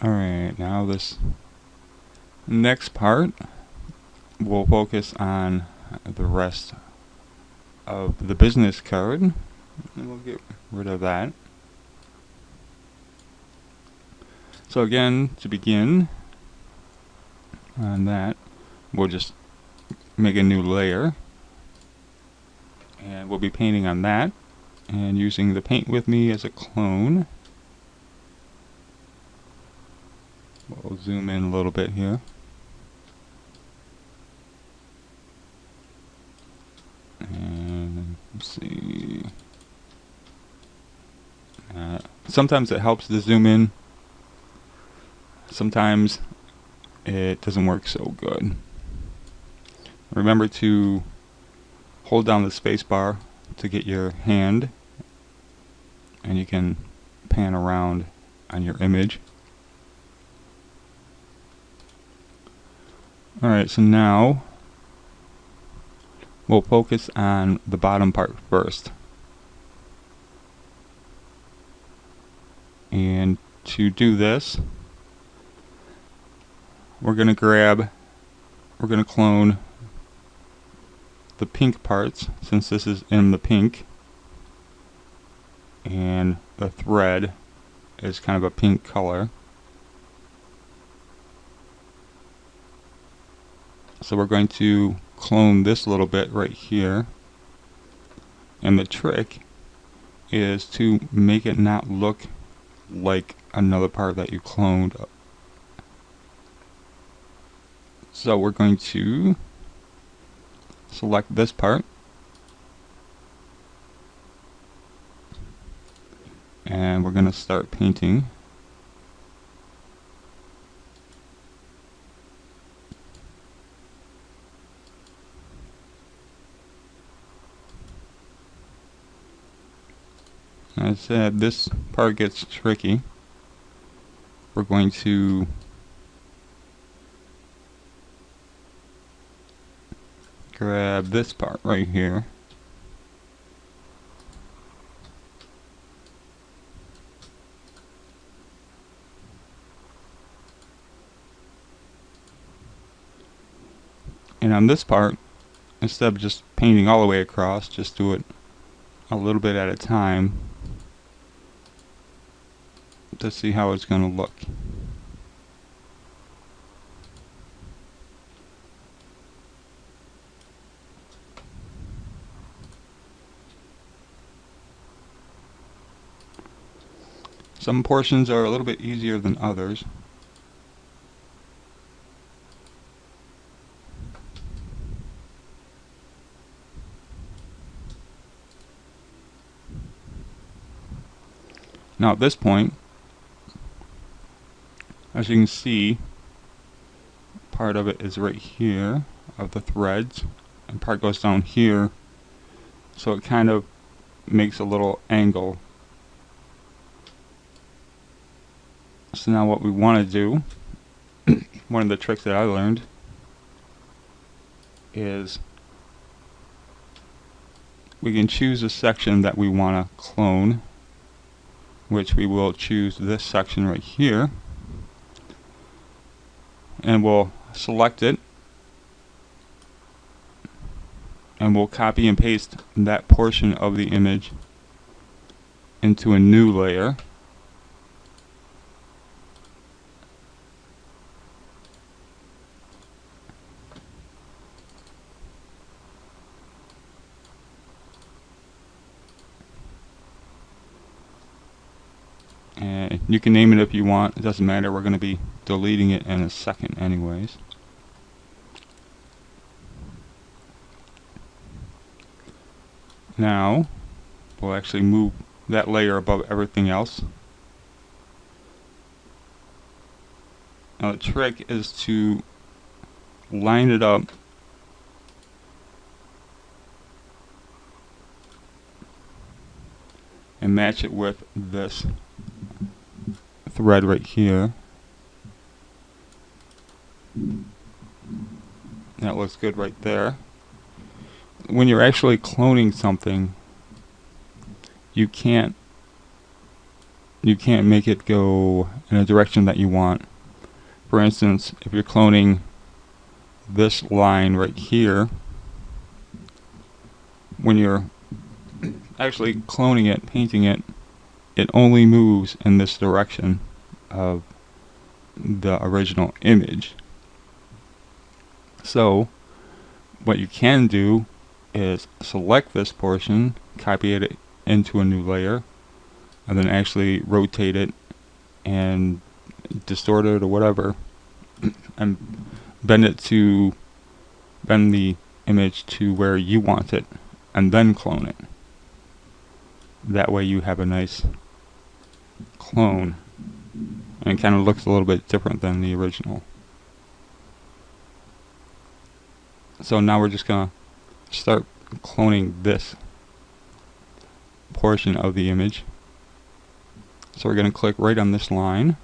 Alright, now this next part we'll focus on the rest of the business card, and we'll get rid of that. So again, to begin on that, we'll just make a new layer, and we'll be painting on that and using the paint with me as a clone. We'll zoom in a little bit here. And let's see. Sometimes it helps to zoom in. Sometimes it doesn't work so good. Remember to hold down the space bar to get your hand, and you can pan around on your image. Alright, so now we'll focus on the bottom part first. And to do this, we're going to clone the pink parts, since this is in the pink, and the thread is kind of a pink color. So we're going to clone this little bit right here, and the trick is to make it not look like another part that you cloned. So we're going to select this part, and we're going to start painting. As I said, this part gets tricky. We're going to grab this part right here, and on this part, instead of just painting all the way across, just do it a little bit at a time to see how it's going to look. Some portions are a little bit easier than others. Now at this point, as you can see, part of it is right here of the threads, and part goes down here, so it kind of makes a little angle. So now what we want to do, one of the tricks that I learned, is we can choose a section that we want to clone, which we will choose this section right here, and we'll select it, and we'll copy and paste that portion of the image into a new layer. And you can name it if you want, it doesn't matter, we're going to be deleting it in a second anyways. Now we'll actually move that layer above everything else. Now the trick is to line it up and match it with this thread right here. That looks good right there. When you're actually cloning something, you can't you can't make it go in a direction that you want. For instance, if you're cloning this line right here, when you're actually cloning it, painting it, it only moves in this direction of the original image. So what you can do is select this portion, copy it into a new layer, and then actually rotate it and distort it or whatever, and bend the image to where you want it, and then clone it. That way you have a nice clone, and it kind of looks a little bit different than the original. So now we're just gonna start cloning this portion of the image. So we're gonna click right on this line,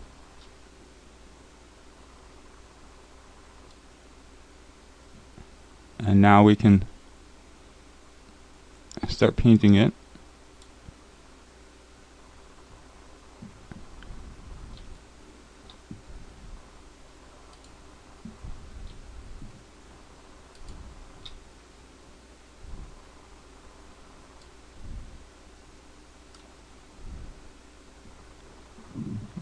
and now we can start painting it.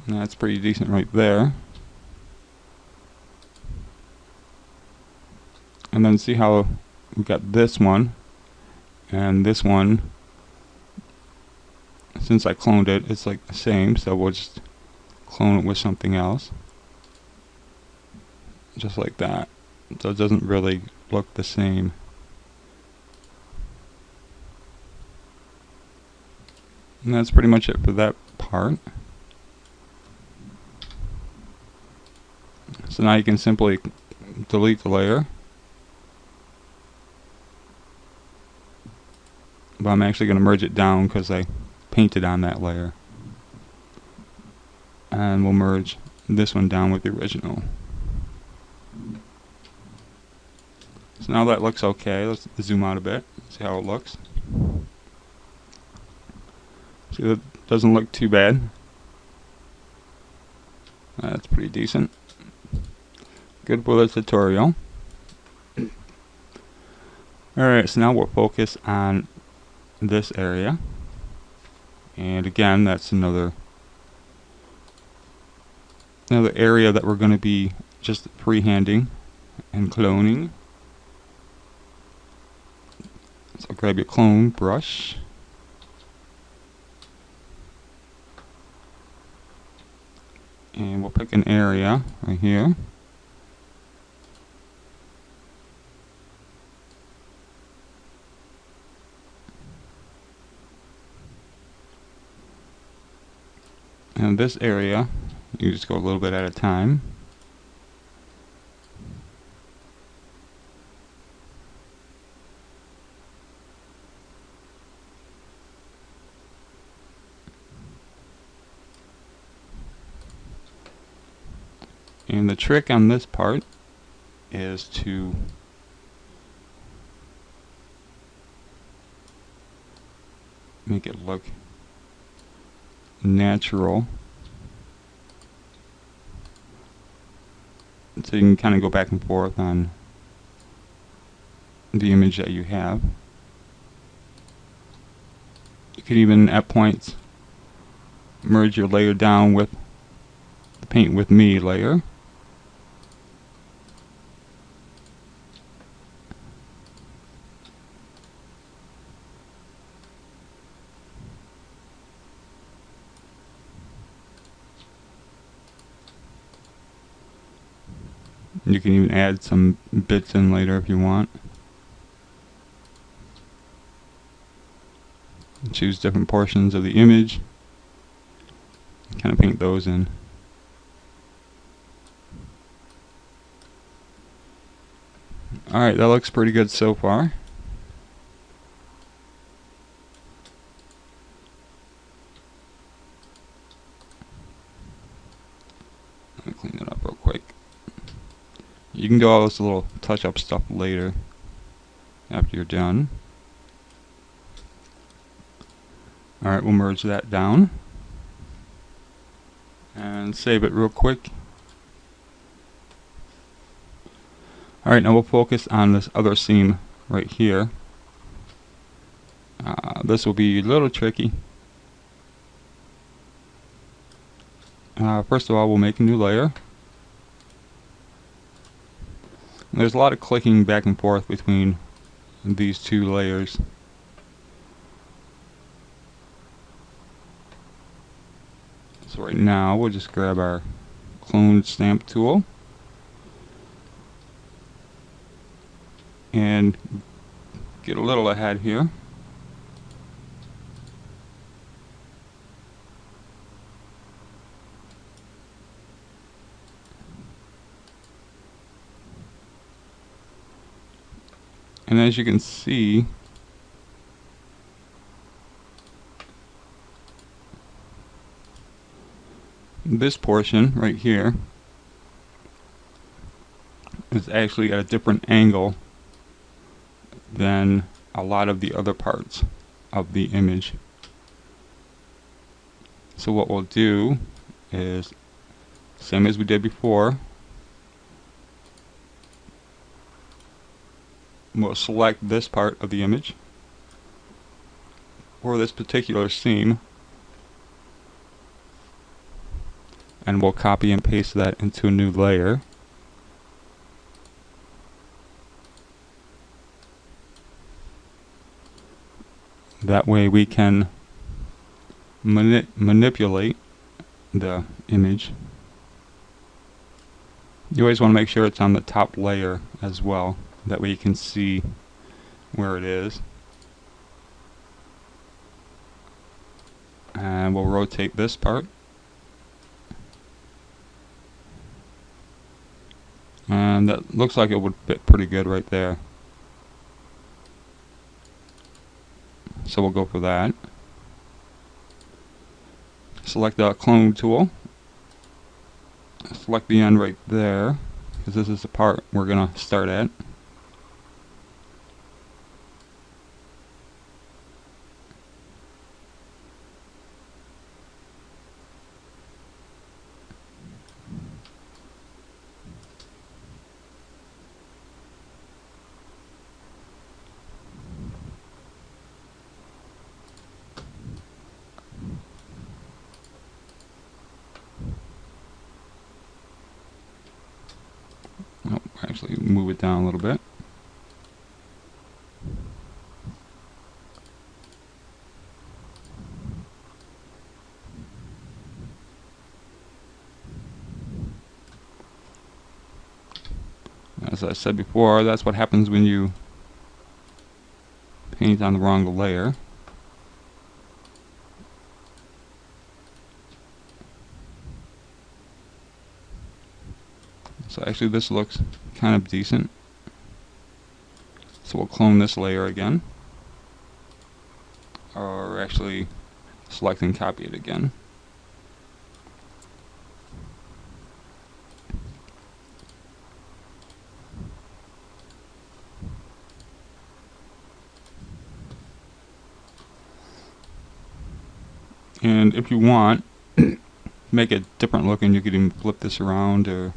And that's pretty decent right there. And then see how we've got this one and this one. Since I cloned it, it's like the same, so we'll just clone it with something else. Just like that. So it doesn't really look the same. And that's pretty much it for that part. So now you can simply delete the layer. But I'm actually going to merge it down because I painted on that layer. And we'll merge this one down with the original. So now that looks okay. Let's zoom out a bit, see how it looks. See, that doesn't look too bad. That's pretty decent. Good for the tutorial. Alright, so now we'll focus on this area. And again, that's another area that we're going to be just freehanding and cloning. So grab your clone brush. And we'll pick an area right here. And this area, you just go a little bit at a time. And the trick on this part is to make it look natural, so you can kind of go back and forth on the image that you have. You could even at points merge your layer down with the Paint With Me layer. You can even add some bits in later if you want. Choose different portions of the image. Kind of paint those in. Alright, that looks pretty good so far. Let me clean it up real quick. You can do all this little touch-up stuff later after you're done. Alright, we'll merge that down. and save it real quick. Alright, now we'll focus on this other seam right here. This will be a little tricky. First of all, we'll make a new layer. There's a lot of clicking back and forth between these two layers. So right now we'll just grab our clone stamp tool and get a little ahead here. And as you can see, this portion right here is actually at a different angle than a lot of the other parts of the image. So what we'll do is, same as we did before, we'll select this part of the image for this particular seam, and we'll copy and paste that into a new layer. That way we can manipulate the image. You always want to make sure it's on the top layer as well. That way you can see where it is. And we'll rotate this part. And that looks like it would fit pretty good right there. So we'll go for that. Select the clone tool. Select the end right there, because this is the part we're going to start at. Actually move it down a little bit. As I said before, that's what happens when you paint on the wrong layer. So actually this looks kind of decent. So we'll clone this layer again. Or actually select and copy it again. And if you want, make it different looking, you could even flip this around or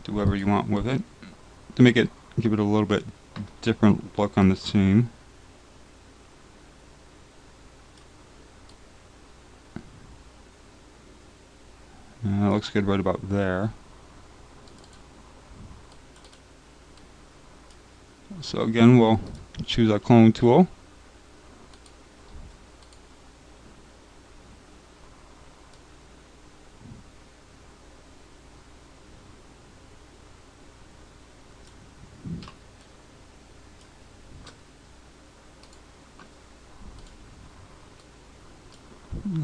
do whatever you want with it to make it, give it a little bit different look on the seam. That looks good right about there. So again, we'll choose our clone tool.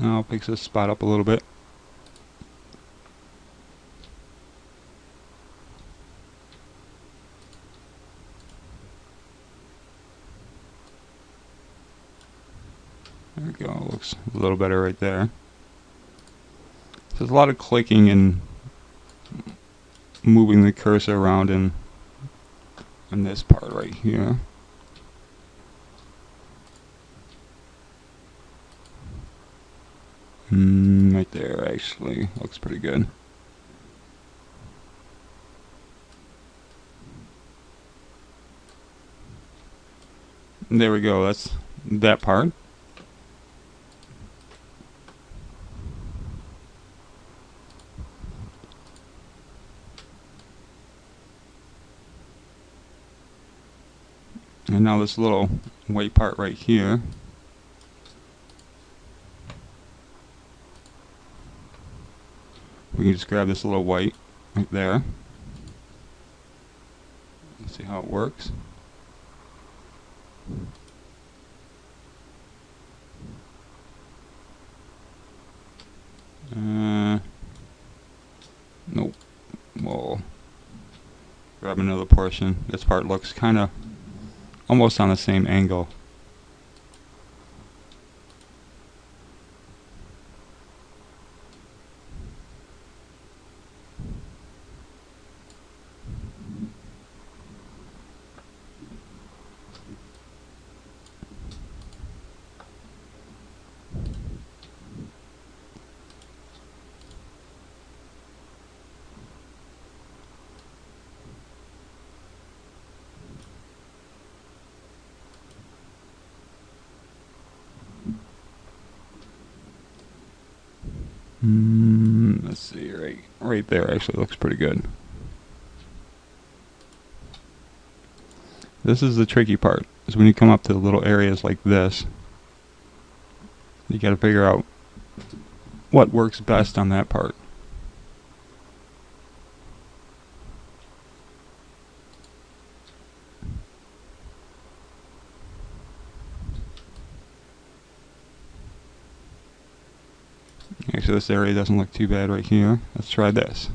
I'll fix this spot up a little bit. There we go, looks a little better right there. So there's a lot of clicking and moving the cursor around in this part right here. Right there actually looks pretty good. There we go, that's that part. And now this little white part right here. We can just grab this little white right there. Let's see how it works. Nope. We'll grab another portion. This part looks kind of almost on the same angle. Let's see, right there actually looks pretty good. This is the tricky part, is when you come up to little areas like this, you got to figure out what works best on that part. Actually, this area doesn't look too bad right here. Let's try this.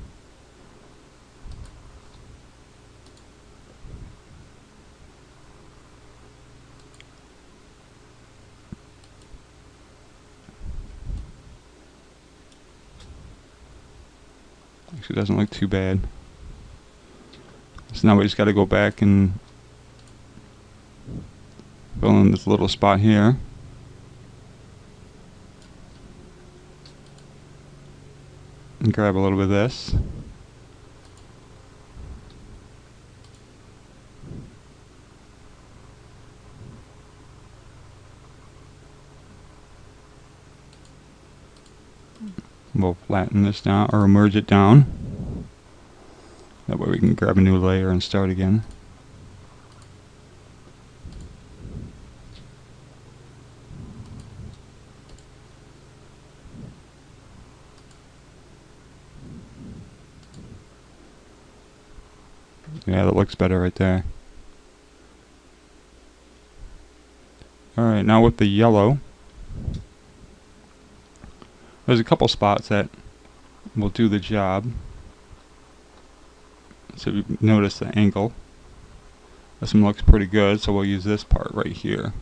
Actually, doesn't look too bad. So now we just got to go back and fill in this little spot here. And grab a little bit of this. We'll flatten this down, or merge it down. That way we can grab a new layer and start again. Yeah, that looks better right there. Alright, now with the yellow, there's a couple spots that will do the job. So you notice the angle. This one looks pretty good, so we'll use this part right here.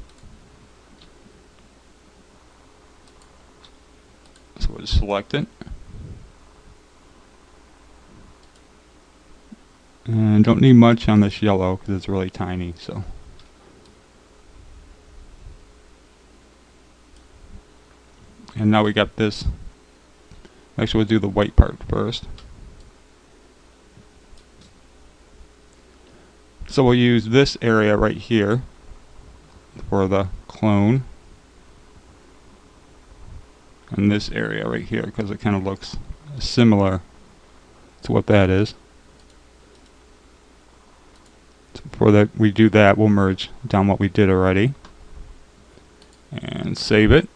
So we'll just select it. And don't need much on this yellow because it's really tiny, so. And now we got this. Actually, we'll do the white part first. So we'll use this area right here for the clone. And this area right here, because it kind of looks similar to what that is. So before that we do that, we'll merge down what we did already. And save it.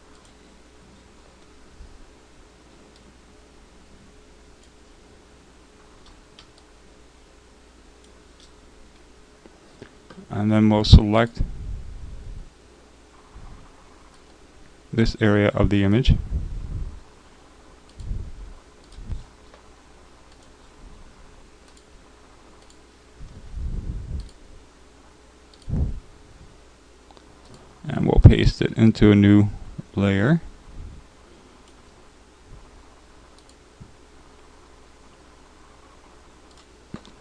And then we'll select this area of the image. And we'll paste it into a new layer.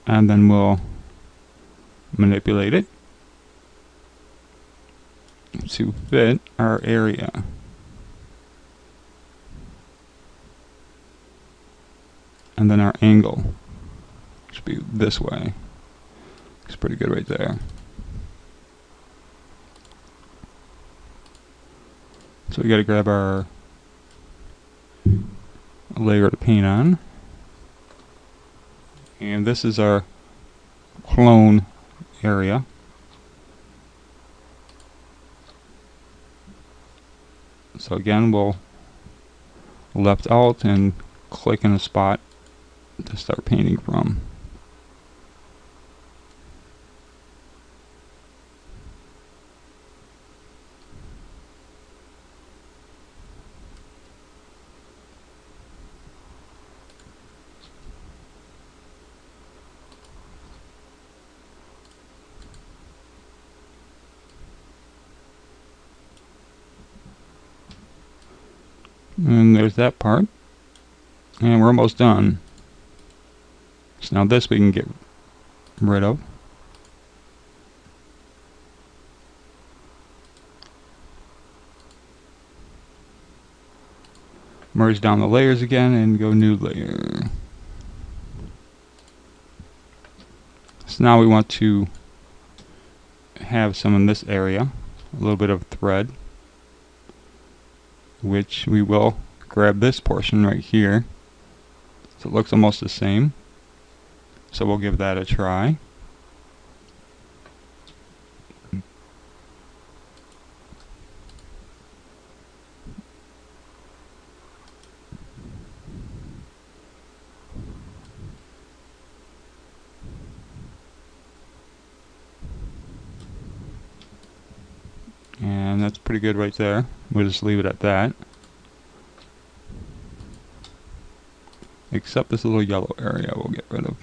And then we'll manipulate it to fit our area. and then our angle should be this way. Looks pretty good right there. So we got to grab our layer to paint on, and this is our clone area. So again, we'll left alt and click in a spot to start painting from. And there's that part. And we're almost done. So now this we can get rid of. Merge down the layers again and go new layer. So now we want to have some in this area, a little bit of thread, which we will grab this portion right here. So it looks almost the same. So we'll give that a try. And that's pretty good right there. We'll just leave it at that. Except this little yellow area we'll get rid of.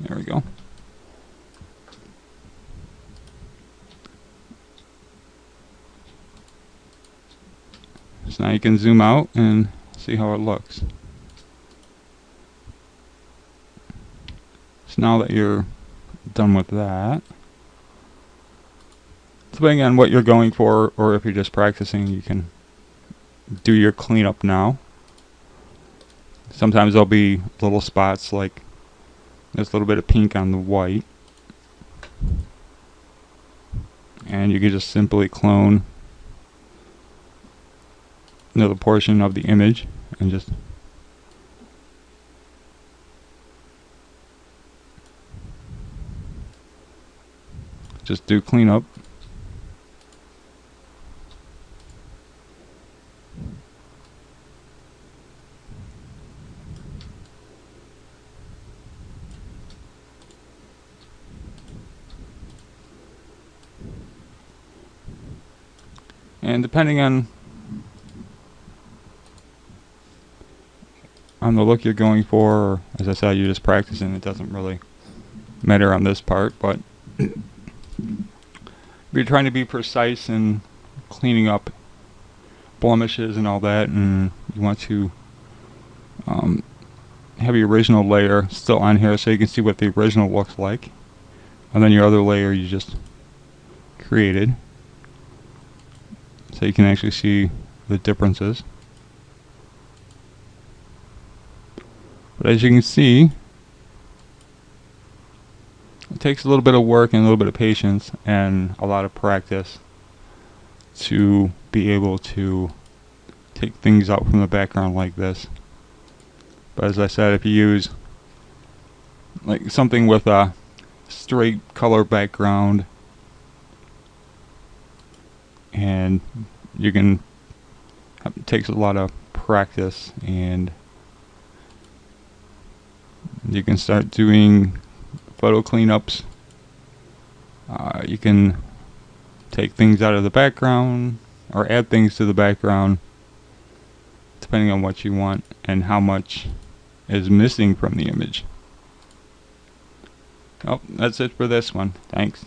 There we go. So now you can zoom out and see how it looks. So now that you're done with that, depending on what you're going for, or if you're just practicing, you can do your cleanup now. Sometimes there'll be little spots like there's a little bit of pink on the white, and you can just simply clone another portion of the image and just do cleanup. And depending on the look you're going for, or as I said, you're just practicing, it doesn't really matter on this part, but if you're trying to be precise in cleaning up blemishes and all that, and you want to have your original layer still on here so you can see what the original looks like, and then your other layer you just created, so you can actually see the differences. But as you can see, it takes a little bit of work and a little bit of patience and a lot of practice to be able to take things out from the background like this. But as I said, if you use like something with a straight color background, and you can, it takes a lot of practice, and you can start doing photo cleanups. You can take things out of the background or add things to the background depending on what you want and how much is missing from the image. Oh, that's it for this one. Thanks.